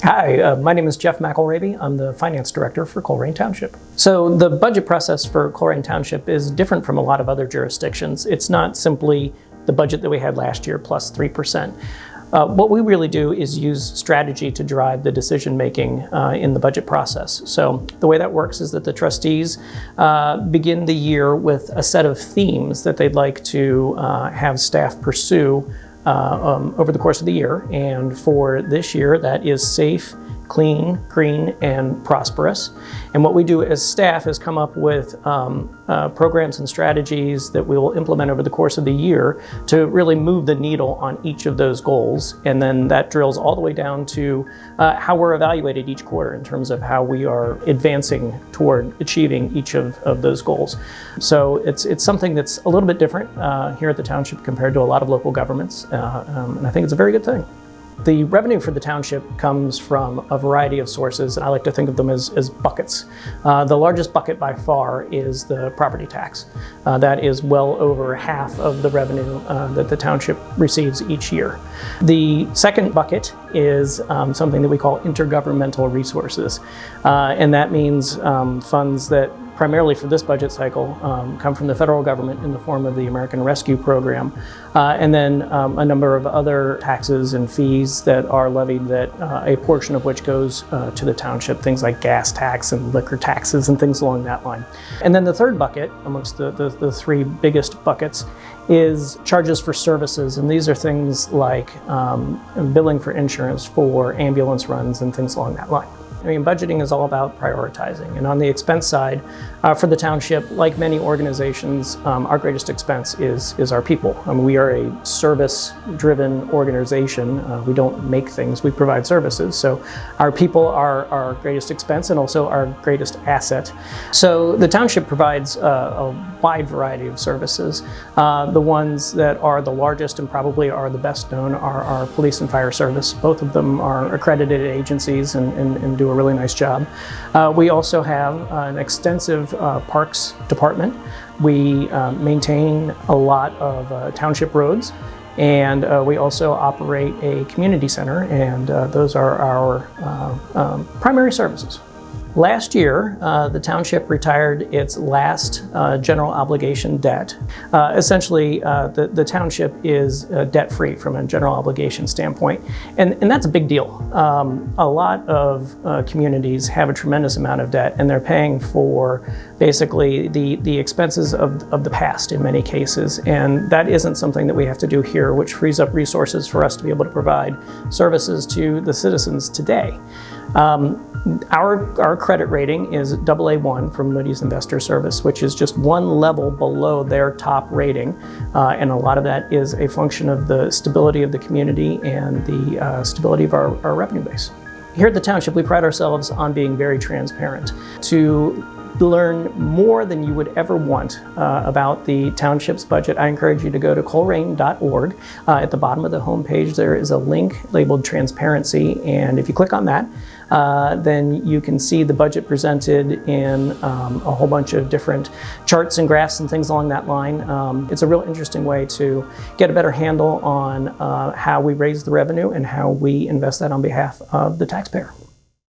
Hi, my name is Jeff McElravy. I'm the Finance Director for Colerain Township. So the budget process for Colerain Township is different from a lot of other jurisdictions. It's not simply the budget that we had last year plus 3%. What we really do is use strategy to drive the decision-making in the budget process. So the way that works is that the trustees begin the year with a set of themes that they'd like to have staff pursue over the course of the year. And for this year, that is safe, clean, green, and prosperous. And what we do as staff is come up with programs and strategies that we will implement over the course of the year to really move the needle on each of those goals. And then that drills all the way down to how we're evaluated each quarter in terms of how we are advancing toward achieving each of those goals. So it's something that's a little bit different here at the township compared to a lot of local governments. And I think it's a very good thing. The revenue for the township comes from a variety of sources, and I like to think of them as buckets. The largest bucket by far is the property tax. That is well over half of the revenue that the township receives each year. The second bucket is something that we call intergovernmental resources, and that means funds that primarily for this budget cycle come from the federal government in the form of the American Rescue Program, and then a number of other taxes and fees that are levied that a portion of which goes to the township, things like gas tax and liquor taxes and things along that line. And then the third bucket, amongst the three biggest buckets, is charges for services, and these are things like billing for insurance for ambulance runs and things along that line. I mean, budgeting is all about prioritizing. And on the expense side, for the township, like many organizations, our greatest expense is our people. I mean, we are a service-driven organization. We don't make things, we provide services. So our people are our greatest expense and also our greatest asset. So the township provides a wide variety of services. The ones that are the largest and probably are the best known are our police and fire service. Both of them are accredited agencies and do a really nice job. We also have an extensive parks department. We maintain a lot of township roads, and we also operate a community center, and those are our primary services. Last year, the township retired its last general obligation debt. Essentially, the township is debt-free from a general obligation standpoint, and that's a big deal. A lot of communities have a tremendous amount of debt, and they're paying for basically the expenses of the past in many cases, and that isn't something that we have to do here, which frees up resources for us to be able to provide services to the citizens today. Our credit rating is AA1 from Moody's Investor Service, which is just one level below their top rating. And a lot of that is a function of the stability of the community and the stability of our revenue base. Here at the township, we pride ourselves on being very transparent. To learn more than you would ever want about the township's budget, I encourage you to go to colerain.org. At the bottom of the homepage, there is a link labeled Transparency, and if you click on that, then you can see the budget presented in a whole bunch of different charts and graphs and things along that line. It's a real interesting way to get a better handle on how we raise the revenue and how we invest that on behalf of the taxpayer.